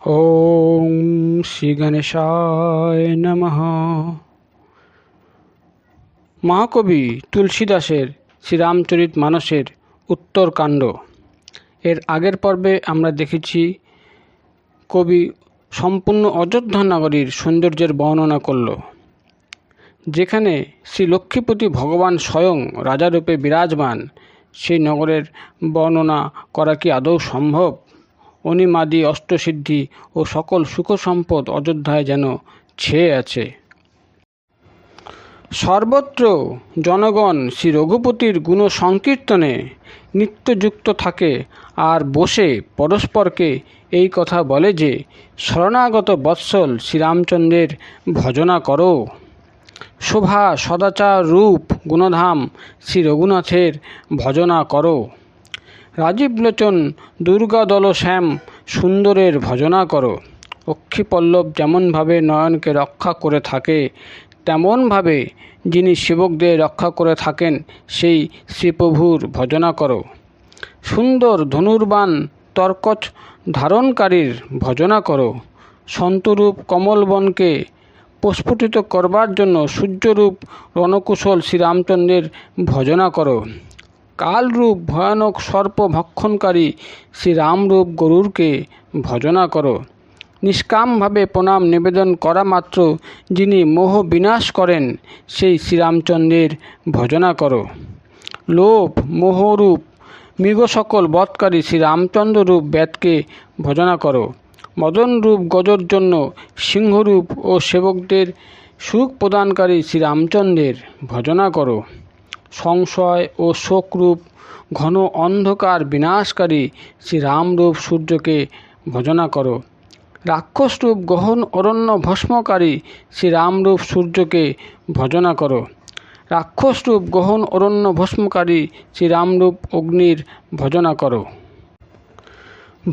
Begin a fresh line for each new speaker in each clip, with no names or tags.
ওম শ্রী গণেশায় নমঃ। মহাকবি তুলসীদাসের শ্রীরামচরিতমানসের উত্তরকাণ্ড। এর আগের পর্বে আমরা দেখেছি কবি সম্পূর্ণ অযোধ্যা নগরীর সৌন্দর্যের বর্ণনা করল, যেখানে শ্রী লক্ষ্মীপতি ভগবান স্বয়ং রাজারূপে বিরাজমান। সেই নগরের বর্ণনা করা কি আদৌ সম্ভব? অনিমাদি অষ্টসিদ্ধি ও সকল সুখ সম্পদ অযোধ্যায় যেন ছেয়ে আছে। সর্বত্র জনগণ শ্রী রঘুপতির গুণ সংকীর্তনে নিত্যযুক্ত থাকে আর বসে পরস্পরকে এই কথা বলে যে, শরণাগত বৎসল শ্রীরামচন্দ্রের ভজনা করো। শোভা সদাচার রূপ গুণধাম শ্রী রঘুনাথের ভজনা করো। রাজীবলোচন দুর্গাদল শ্যাম সুন্দরের ভজনা করো। অক্ষিপল্লব যেমনভাবে নয়নকে রক্ষা করে থাকে, তেমনভাবে যিনি সেবকদের রক্ষা করে থাকেন সেই শ্রীপ্রভুর ভজনা করো। সুন্দর ধনুর্বাণ তর্কচ ধারণকারীর ভজনা করো। সন্তরূপ কমলবনকে প্রস্ফুটিত করবার জন্য সূর্যরূপ রণকুশল শ্রীরামচন্দ্রের ভজনা করো। কালরূপ ভয়ানক সর্প ভক্ষণকারী শ্রীরামরূপ গরুরকে ভজনা করো। নিষ্কামভাবে প্রণাম নিবেদন করা মাত্র যিনি মোহ বিনাশ করেন সেই শ্রীরামচন্দ্রের ভজনা করো। লোভ মোহরূপ মৃগ সকল বধকারী শ্রীরামচন্দ্ররূপ বেদকে ভজনা করো। মদনরূপ গজর জন্য সিংহরূপ ও সেবকদের সুখ প্রদানকারী শ্রীরামচন্দ্রের ভজনা করো। সংশয় ও শোকরূপ ঘন অন্ধকার বিনাশকারী শ্রীরামরূপ সূর্যকে ভজনা করো। রাক্ষসরূপ গহন অরণ্য ভস্মকারী শ্রীরামরূপ সূর্যকে ভজনা করো। রাক্ষসরূপ গহন অরণ্য ভস্মকারী শ্রীরামরূপ অগ্নির ভজনা করো।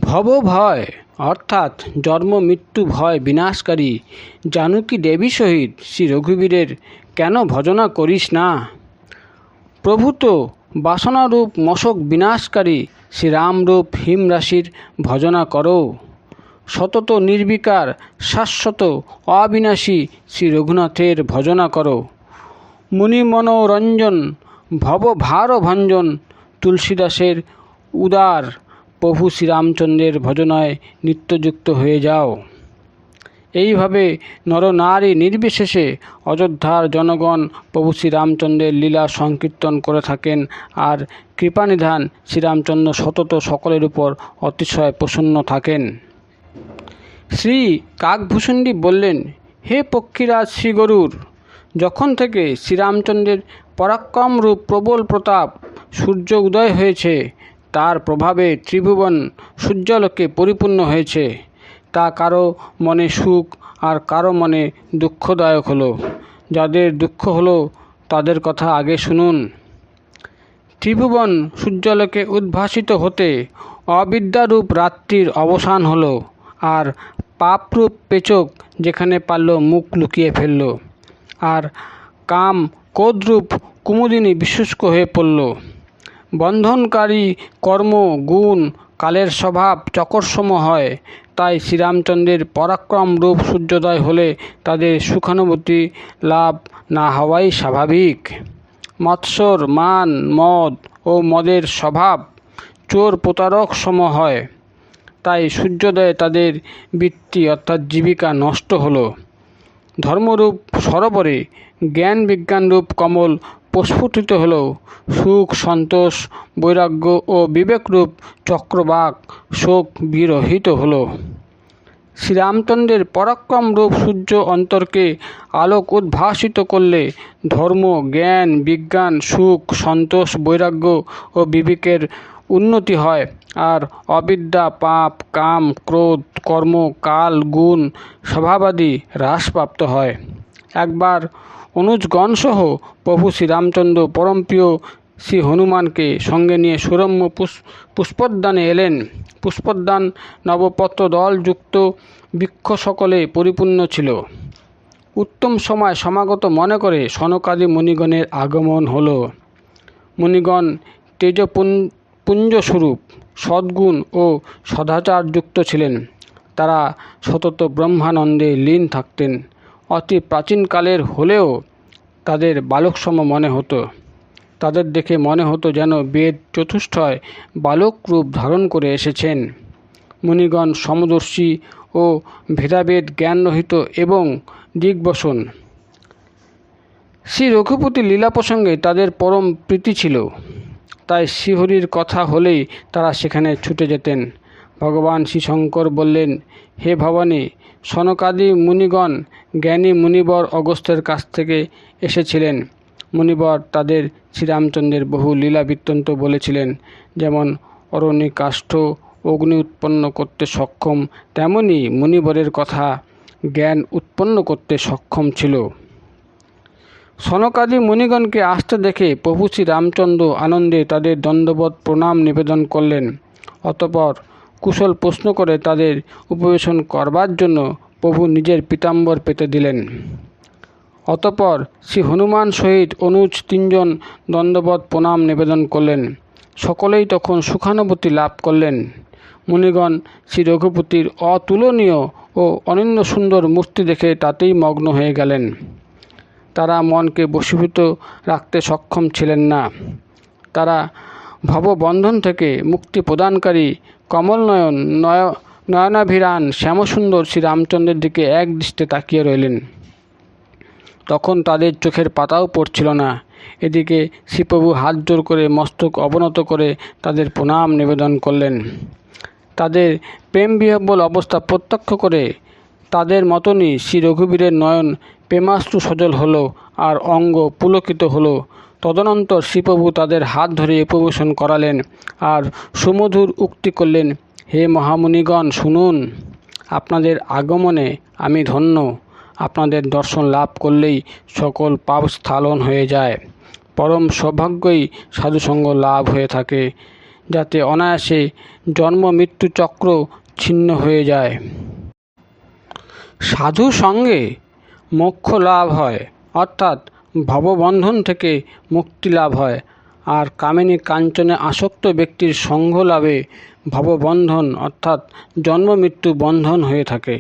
ভবভয় অর্থাৎ জন্ম মৃত্যু ভয় বিনাশকারী জানকী দেবী সহিত শ্রী রঘুবীরের কেন ভজনা করিস না? প্রভূত বাসনারূপ মশক বিনাশকারী শ্রীরামরূপ হিমরাশির ভজনা করো। সতত নির্বিকার শাশ্বত অবিনাশী শ্রী রঘুনাথের ভজনা করো। মুনিমনোরঞ্জন ভবভারভঞ্জন তুলসীদাসের উদার প্রভু শ্রীরামচন্দ্রের ভজনায় নিত্যযুক্ত হয়ে যাও। এইভাবে নরনারী নির্বিশেষে অযোধ্যার জনগণ প্রভু শ্রীরামচন্দ্রের লীলা সংকীর্তন করে থাকেন, আর কৃপানিধান শ্রীরামচন্দ্র সতত সকলের উপর অতিশয় প্রসন্ন থাকেন। শ্রী কাকভূষণ্ডী বললেন, হে পক্ষীরাজ শ্রী গরুর, যখন থেকে শ্রীরামচন্দ্রের পরাক্রমরূপ প্রবল প্রতাপ সূর্য উদয় হয়েছে, তার প্রভাবে ত্রিভুবন সূর্যালোকে পরিপূর্ণ হয়েছে। তা কারো মনে সুখ আর কারো মনে দুঃখদায়ক হলো। যাদের দুঃখ হলো তাদের কথা আগে শুনুন। ত্রিভুবন সূর্যালোকে উদ্ভাসিত হতে অবিদ্যারূপ রাত্রির অবসান হলো, আর পাপরূপ পেচক যেখানে পারল মুখ লুকিয়ে ফেলল, আর কাম ক্রোধরূপ কুমুদিনী বিশুষ্ক হয়ে পড়ল। বন্ধনকারী কর্ম গুণ কালের স্বভাব চকরসম হয়, তাই শ্রীরামচন্দ্রের পরাক্রম রূপ সূর্যোদয় হলে তাদের সুখানুভূতি লাভ না হওয়াই স্বাভাবিক। মৎসর মান মদ ও মদের স্বভাব চোর প্রতারক সম হয়, তাই সূর্যোদয়ে তাদের বৃত্তি অর্থাৎ জীবিকা নষ্ট হলো। ধর্মরূপ সরোবরে জ্ঞান বিজ্ঞানরূপ কমল প্রস্ফুটিত হলো। সুখ সন্তোষ বৈরাগ্য ও বিবেকরূপ চক্রবাক শোক বিরহিত হলো। শ্রীরামচন্দ্রের পরাক্রম রূপ সূর্য অন্তরকে আলোক উদ্ভাসিত করলে ধর্ম জ্ঞান বিজ্ঞান সুখ সন্তোষ বৈরাগ্য ও বিবেকের উন্নতি হয়, আর অবিদ্যা পাপ কাম ক্রোধ কর্ম কাল গুণ স্বভাবাদি হ্রাসপ্রাপ্ত হয়। একবার অনুজগণসহ প্রভু শ্রীরামচন্দ্র পরমপ্রিয় শ্রী হনুমানকে সঙ্গে নিয়ে সুরম্য পুষ্পোদ্যানে এলেন। পুষ্পোদ্যান নবপত্র দলযুক্ত বৃক্ষ সকলে পরিপূর্ণ ছিল। উত্তম সময় সমাগত মনে করে সনকাদি মুনিগণের আগমন হল। মুনিগণ তেজপুঞ্জস্বরূপ সদ্গুণ ও সদাচারযুক্ত ছিলেন। তারা সতত ব্রহ্মানন্দে লীন থাকতেন। অতি প্রাচীনকালের হলেও তাদের বালকসম মনে হতো। তাদের দেখে মনে হতো যেন বেদ চতুষ্টয় বালক রূপ ধারণ করে এসেছেন। মুনিগণ সমদর্শী ও ভেদাভেদ জ্ঞানরহিত এবং দিগ্বসন। শ্রী রঘুপতি লীলা প্রসঙ্গে তাদের পরম প্রীতি ছিল, তাই শ্রীহরির কথা হলেই তারা সেখানে ছুটে যেতেন। ভগবান শ্রী শঙ্কর বললেন, হে ভবানী, সনকাদি মুনিগণ জ্ঞানী মুনিবর অগস্ত্যের কাছ থেকে এসেছিলেন। মুনিবর তাদের শ্রীরামচন্দ্রের বহু লীলা বৃত্তান্ত বলেছিলেন। যেমন অরণ্যে কাষ্ঠ অগ্নি উৎপন্ন করতে সক্ষম, তেমনি মুনিবরের কথা জ্ঞান উৎপন্ন করতে সক্ষম ছিল। সনকাদি মুনিগণকে আসতে দেখে প্রভু শ্রী রামচন্দ্র আনন্দে তাদের দণ্ডবত প্রণাম নিবেদন করলেন। অতঃপর কুশল প্রশ্ন করে তাদের উপবেশন করবার জন্য প্রভু নিজের পীতাম্বর পেতে দিলেন। অতঃপর শ্রী হনুমান সহিত অনুজ তিনজন দণ্ডবত প্রণাম নিবেদন করলেন। সকলেই তখন সুখানুভূতি লাভ করলেন। মুনিগণ শ্রী রঘুপতির অতুলনীয় ও অনন্য সুন্দর মূর্তি দেখে তাতেই মগ্ন হয়ে গেলেন। তারা মনকে বশীভূত রাখতে সক্ষম ছিলেন না। তারা ভববন্ধন থেকে মুক্তি প্রদানকারী কমলনয়ন নয়নাভিরান শ্যামসুন্দর শ্রী রামচন্দ্রের দিকে এক দৃষ্টে তাকিয়ে রইলেন। তখন তাদের চোখের পাতাও পড়ছিল না। এদিকে শ্রীপ্রভু হাত জোর করে মস্তক অবনত করে তাদের প্রণাম নিবেদন করলেন। তাদের প্রেমবিহ্বল অবস্থা প্রত্যক্ষ করে তাদের মতনই শ্রী রঘুবীরের নয়ন প্রেমাশ্রু সজল হলো আর অঙ্গ পুলকিত হলো। তদনন্তর শ্রীপ্রভু তাদের হাত ধরে উপবেশন করালেন আর সুমধুর উক্তি করলেন, হে মহামুনিগণ, শুনুন, আপনাদের আগমনে আমি ধন্য। আপনাদের দর্শন লাভ করলেই সকল পাপ স্খলন হয়ে যায়। পরম সৌভাগ্যই সাধুসঙ্গ লাভ হয়ে থাকে, যাতে অনায়াসে জন্ম মৃত্যু চক্র ছিন্ন হয়ে যায়। সাধু সঙ্গে মোক্ষ লাভ হয়, অর্থাৎ ভববন্ধন থেকে মুক্তি লাভ হয়। আর কামিনী কাঞ্চনে আসক্ত ব্যক্তির সঙ্গ লাভে ভববন্ধন অর্থাৎ জন্ম মৃত্যু বন্ধন হয়ে থাকে।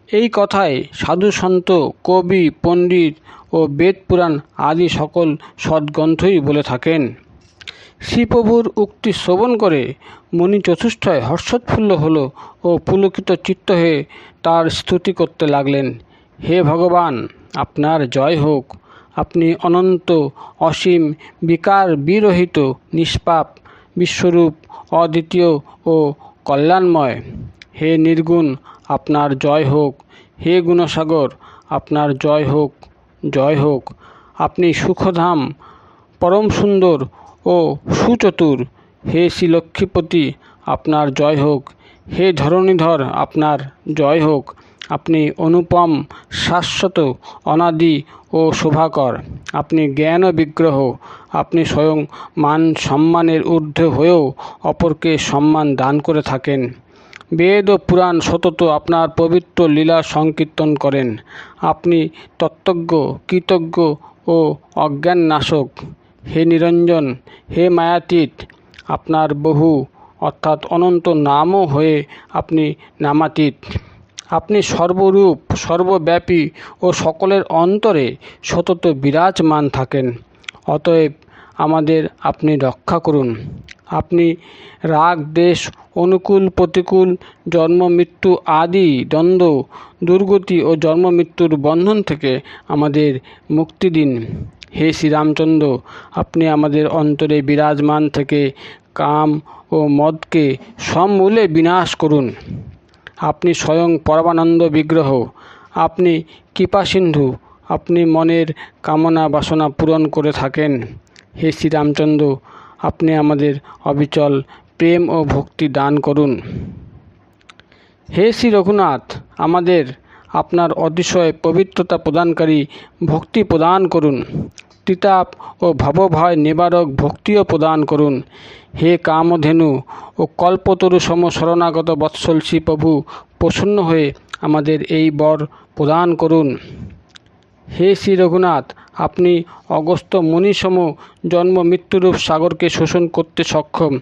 এই কথায় সাধু সন্ত কবি পণ্ডিত ও বেদ পুরাণ আদি সকল সদ্গ্রন্থই বলে থাকেন। শ্রীপ্রভুর উক্তি শ্রবণ করে মুনি চতুষ্টয় হর্ষোৎফুল্ল হল ও পুলকিত চিত্ত হয়ে তার স্তুতি করতে লাগলেন। হে ভগবান, আপনার জয় হোক। আপনি অনন্ত, অসীম, বিকার বিরহিত, নিষ্পাপ, বিশ্বরূপ, অদ্বিতীয় ও কল্যাণময়। হে নির্গুণ, আপনার জয় হোক। হে গুণসাগর, আপনার জয় হোক, জয় হোক। আপনি সুখধাম, পরম সুন্দর ও সুচতুর। হে শ্রী লক্ষ্মীপতি, আপনার জয় হোক। হে ধরণীধর, আপনার জয় হোক। আপনি অনুপম, শাশ্বত, অনাদি ও শোভাকর। আপনি জ্ঞান বিগ্রহ। আপনি স্বয়ং মান সম্মানের ঊর্ধ্বে হয়েও অপরকে সম্মান দান করে থাকেন। বেদ ও পুরাণ সতত আপনার পবিত্র লীলা সংকীর্তন করেন। আপনি তত্ত্বজ্ঞ, কৃতজ্ঞ ও অজ্ঞান নাশক। হে নিরঞ্জন, হে মায়াতীত, আপনার বহু অর্থাৎ অনন্ত নামও হয়ে আপনি নামাতীত। আপনি সর্বরূপ, সর্বব্যাপী ও সকলের অন্তরে সতত বিরাজমান থাকেন। অতএব আমাদের আপনি রক্ষা করুন। আপনি রাগ দেশ, অনুকূল প্রতিকূল, জন্ম মৃত্যু আদি দ্বন্দ্ব, দুর্গতি ও জন্ম মৃত্যুর বন্ধন থেকে আমাদের মুক্তি দিন। হে শ্রীরামচন্দ্র, আপনি আমাদের অন্তরে বিরাজমান থেকে কাম ও মদকে সমূলে বিনাশ করুন। আপনি স্বয়ং পরমানন্দ বিগ্রহ। আপনি কৃপাসিন্ধু। আপনি মনের কামনা বাসনা পূরণ করে থাকেন। হে শ্রীরামচন্দ্র, আপনি আমাদের অবিচল প্রেম ও ভক্তি দান করুন। হে শ্রী রঘুনাথ, আমাদের আপনার অতিশয় পবিত্রতা প্রদানকারী ভক্তি প্রদান করুন। ত্রিতাপ ও ভবভয় নিবারক ভক্তিও প্রদান করুন। হে কামধেনু ও কল্পতরু সম শরণাগত বৎসল শ্রী প্রভু, প্রসন্ন হয়ে আমাদের এই বর প্রদান করুন। হে শ্রী রঘুনাথ, আপনি অগস্ত্য মুনিসম জন্ম মৃত্যুরূপ সাগরকে শোষণ করতে সক্ষম।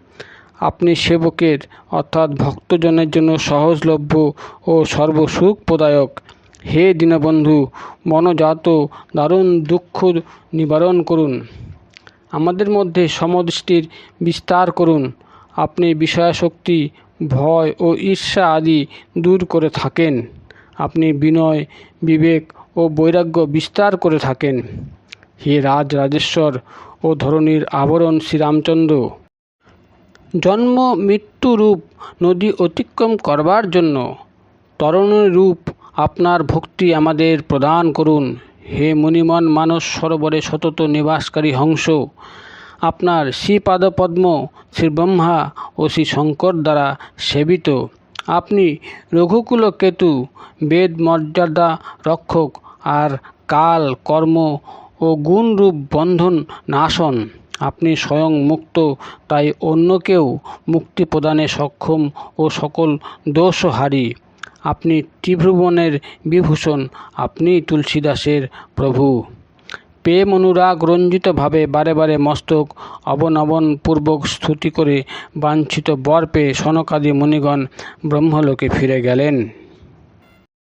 আপনি সেবকের অর্থাৎ ভক্তজনের জন্য সহজলভ্য ও সর্বসুখ প্রদায়ক। হে দীনবন্ধু, মনোজাত দারুণ দুঃখ নিবারণ করুন। আমাদের মধ্যে সমদৃষ্টির বিস্তার করুন। আপনি বিষয়াসক্তি, ভয় ও ঈর্ষা আদি দূর করে থাকেন। আপনি বিনয়, বিবেক ও বৈরাগ্য বিস্তার করে থাকেন। হে রাজরাজেশ্বর ও ধরণীর আবরণ শ্রীরামচন্দ্র, জন্ম মৃত্যু রূপ নদী অতিক্রম করবার জন্য তরণী রূপ আপনার ভক্তি আমাদের প্রদান করুন। হে মুনিমন মানস সরোবরে সতত নিবাসকারী হংস, আপনার শ্রীপাদপদ্ম শ্রী ব্রহ্মা ও শ্রী শঙ্কর দ্বারা সেবিত। আপনি রঘুকুল কেতু, বেদ মর্যাদা রক্ষক, আর কাল কর্ম ও গুণরূপ বন্ধন নাশন। আপনি স্বয়ং মুক্ত, তাই অন্যকেও মুক্তি প্রদানে সক্ষম ও সকল দোষহারী। আপনি ত্রিভুবনের বিভূষণ, আপনি তুলসীদাসের প্রভু। প্রেম অনুরাগ রঞ্জিতভাবে বারে বারে মস্তক অবনমন পূর্বক স্তুতি করে বাঞ্ছিত বর পেয়ে সনকাদি মুনিগণ ব্রহ্মলোকে ফিরে গেলেন।